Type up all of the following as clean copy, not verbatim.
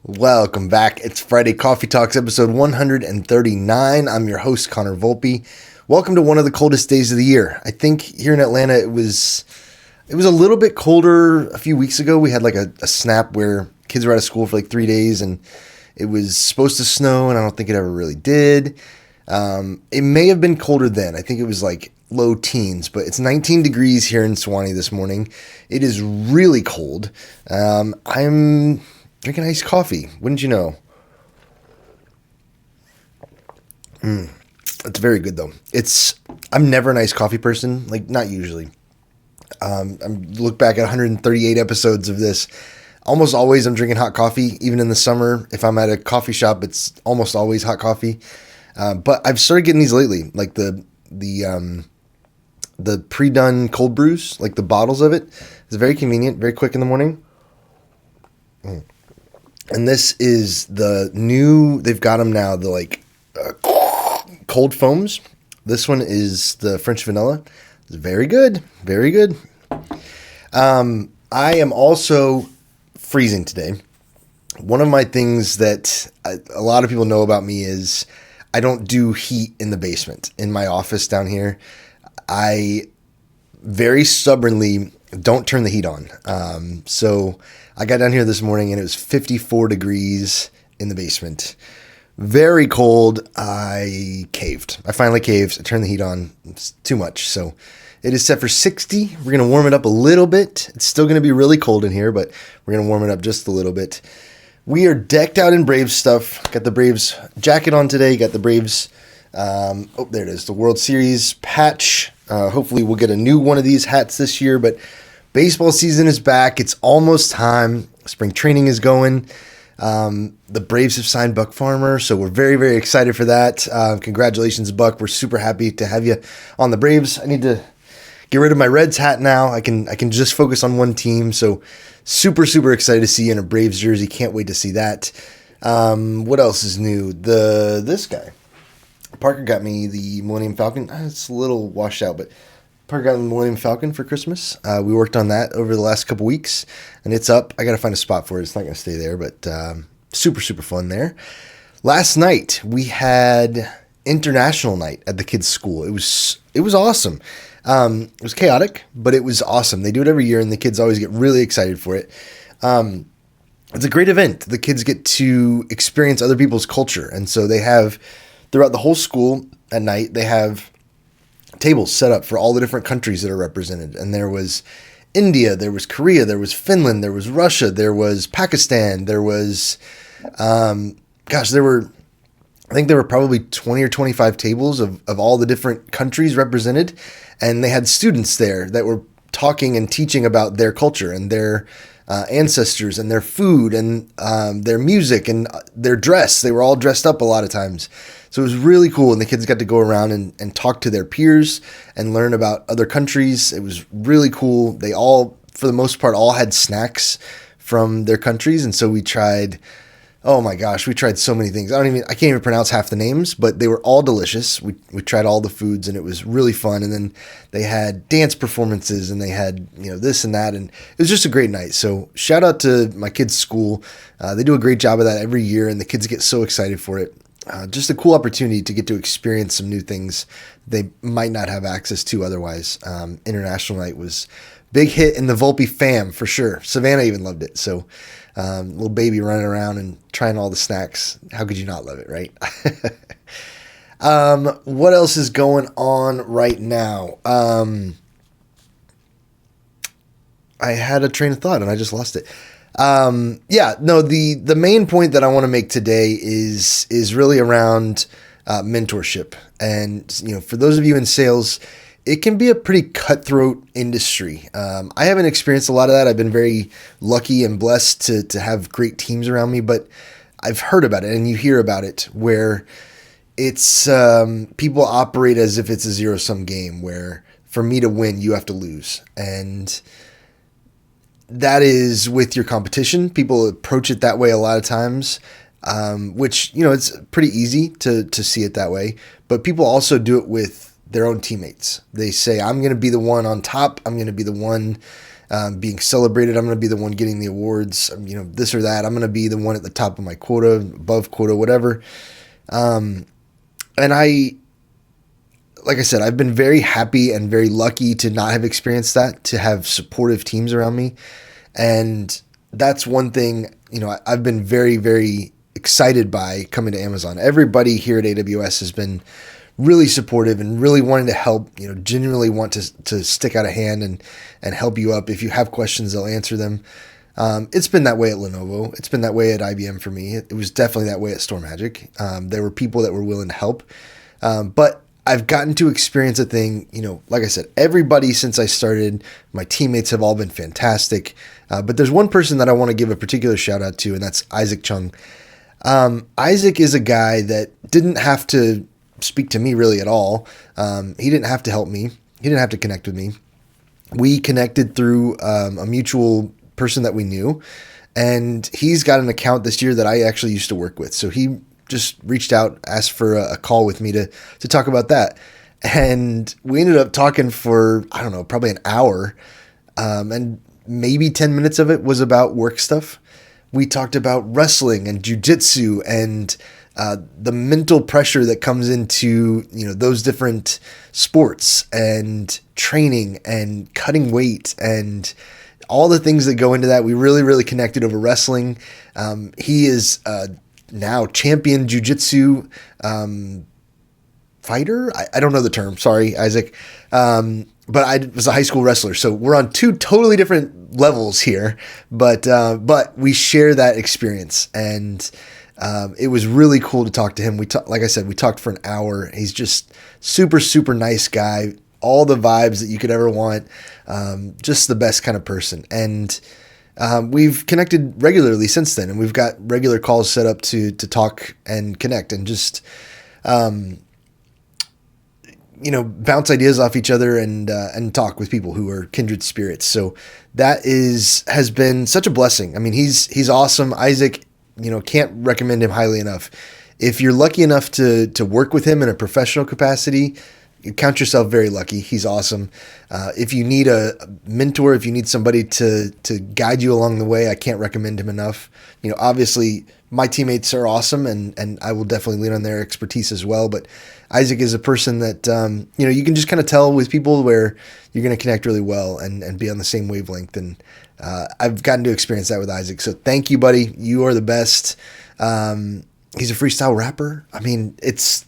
Welcome back. It's Friday Coffee Talks, episode 139. I'm your host, Connor Volpe. Welcome to one of the coldest days of the year. I think here in Atlanta, it was a little bit colder a few weeks ago. We had like a snap where kids were out of school for like 3 days, and it was supposed to snow, and I don't think it ever really did. It may have been colder then. I think it was like low teens, but it's 19 degrees here in Suwanee this morning. It is really cold. I'm drinking iced coffee. Wouldn't you know? It's very good though. I'm never an iced coffee person. Like, not usually. I look back at 138 episodes of this. Almost always I'm drinking hot coffee, even in the summer. If I'm at a coffee shop, it's almost always hot coffee. But I've started getting these lately, like the pre-done cold brews, like the bottles of it. It's very convenient, very quick in the morning. And this is they've got them now, cold foams. This one is the French vanilla. It's very good. Very good. I am also freezing today. One of my things that a lot of people know about me is I don't do heat in the basement. In my office down here, I very stubbornly don't turn the heat on. So I got down here this morning and it was 54 degrees in the basement. Very cold. I caved. I finally caved. I turned the heat on. It's too much. So it is set for 60. We're going to warm it up a little bit. It's still going to be really cold in here, but we're going to warm it up just a little bit. We are decked out in Braves stuff. Got the Braves jacket on today. Got the Braves, there it is, the World Series patch. Hopefully we'll get a new one of these hats this year, but baseball season is back. It's almost time. Spring training is going. The Braves have signed Buck Farmer, so we're very, very excited for that. Congratulations, Buck. We're super happy to have you on the Braves. I need to get rid of my Reds hat now. I can just focus on one team. So super, super excited to see you in a Braves jersey. Can't wait to see that. What else is new? This guy. Parker got me the Millennium Falcon. It's a little washed out, but Parker got me the Millennium Falcon for Christmas. We worked on that over the last couple weeks, and it's up. I got to find a spot for it. It's not going to stay there, but super, super fun there. Last night, we had international night at the kids' school. It was awesome. It was chaotic, but it was awesome. They do it every year, and the kids always get really excited for it. It's a great event. The kids get to experience other people's culture, and so they have, throughout the whole school at night, they have tables set up for all the different countries that are represented. And there was India, there was Korea, there was Finland, there was Russia, there was Pakistan, there was, I think there were probably 20 or 25 tables of all the different countries represented. And they had students there that were talking and teaching about their culture and their ancestors and their food and their music and their dress. They were all dressed up a lot of times. So it was really cool, and the kids got to go around and talk to their peers and learn about other countries. It was really cool. They all, for the most part, all had snacks from their countries, and so we tried, oh my gosh, we tried so many things. I can't even pronounce half the names, but they were all delicious. We tried all the foods, and it was really fun. And then they had dance performances, and they had, this and that, and it was just a great night. So shout out to my kids' school. They do a great job of that every year, and the kids get so excited for it. Just a cool opportunity to get to experience some new things they might not have access to otherwise. International night was big hit in the Volpe fam for sure. Savannah even loved it. So little baby running around and trying all the snacks. How could you not love it, right? What else is going on right now? I had a train of thought and I just lost it. The main point that I want to make today is really around mentorship. And, for those of you in sales, it can be a pretty cutthroat industry. I haven't experienced a lot of that. I've been very lucky and blessed to have great teams around me, but I've heard about it and you hear about it where it's people operate as if it's a zero-sum game where for me to win, you have to lose. And that is with your competition. People approach it that way a lot of times, which, it's pretty easy to see it that way. But people also do it with their own teammates. They say, I'm going to be the one on top. I'm going to be the one being celebrated. I'm going to be the one getting the awards, this or that. I'm going to be the one at the top of my quota, above quota, whatever. And like I said, I've been very happy and very lucky to not have experienced that, to have supportive teams around me. And that's one thing, I've been very, very excited by coming to Amazon. Everybody here at AWS has been really supportive and really wanting to help, genuinely want to stick out a hand and help you up. If you have questions, they'll answer them. It's been that way at Lenovo. It's been that way at IBM for me. It was definitely that way at StoreMagic. There were people that were willing to help. But I've gotten to experience a thing, like I said, everybody since I started, my teammates have all been fantastic. But there's one person that I want to give a particular shout out to, and that's Isaac Chung. Isaac is a guy that didn't have to speak to me really at all. He didn't have to help me. He didn't have to connect with me. We connected through a mutual person that we knew, and he's got an account this year that I actually used to work with. So he just reached out, asked for a call with me to talk about that. And we ended up talking for, I don't know, probably an hour. And maybe 10 minutes of it was about work stuff. We talked about wrestling and jujitsu and the mental pressure that comes into, those different sports and training and cutting weight and all the things that go into that. We really, really connected over wrestling. He is now champion jiu-jitsu fighter. I don't know the term. Sorry, Isaac. But I was a high school wrestler. So we're on two totally different levels here. But we share that experience. And it was really cool to talk to him. Like I said, we talked for an hour. He's just super, super nice guy. All the vibes that you could ever want. Just the best kind of person. And we've connected regularly since then, and we've got regular calls set up to talk and connect and just, bounce ideas off each other and talk with people who are kindred spirits. So that has been such a blessing. I mean, he's awesome. Isaac, can't recommend him highly enough. If you're lucky enough to work with him in a professional capacity, you count yourself very lucky. He's awesome. If you need a mentor, if you need somebody to guide you along the way, I can't recommend him enough. Obviously my teammates are awesome and I will definitely lean on their expertise as well. But Isaac is a person that, you can just kind of tell with people where you're going to connect really well and be on the same wavelength. And I've gotten to experience that with Isaac. So thank you, buddy. You are the best. He's a freestyle rapper. I mean, it's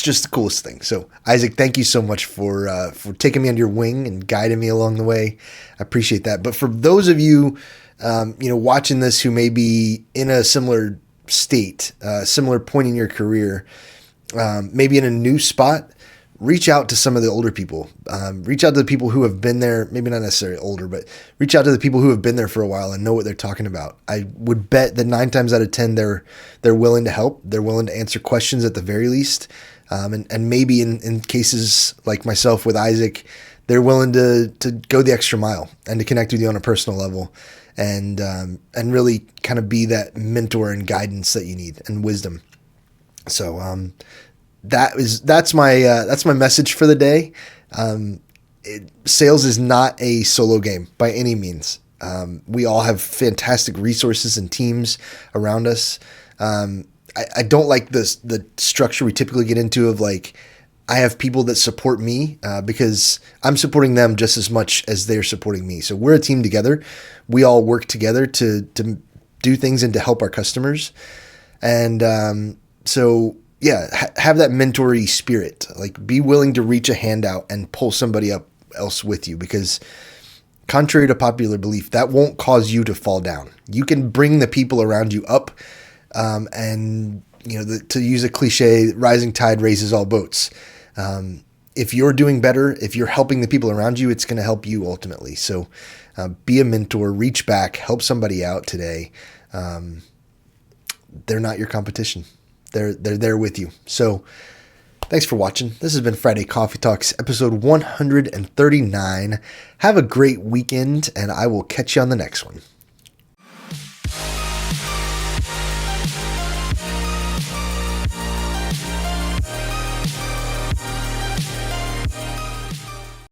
just the coolest thing. So Isaac, thank you so much for taking me under your wing and guiding me along the way. I appreciate that. But for those of you, watching this who may be in a similar state, similar point in your career, maybe in a new spot, reach out to some of the older people. Reach out to the people who have been there, maybe not necessarily older, but reach out to the people who have been there for a while and know what they're talking about. I would bet that 9 times out of 10, they're willing to help. They're willing to answer questions at the very least. And maybe in cases like myself with Isaac, they're willing to go the extra mile and to connect with you on a personal level and really kind of be that mentor and guidance that you need and wisdom. So, that's my message for the day. Sales is not a solo game by any means. We all have fantastic resources and teams around us. I don't like the structure we typically get into of like, I have people that support me because I'm supporting them just as much as they're supporting me. So we're a team together. We all work together to do things and to help our customers. And so yeah, have that mentor-y spirit. Like, be willing to reach a hand out and pull somebody up else with you, because contrary to popular belief, that won't cause you to fall down. You can bring the people around you up, and to use a cliche, rising tide raises all boats. If you're doing better, if you're helping the people around you, it's going to help you ultimately. So be a mentor, reach back, help somebody out today. They're not your competition. They're there with you. So thanks for watching. This has been Friday Coffee Talks, episode 139. Have a great weekend, and I will catch you on the next one.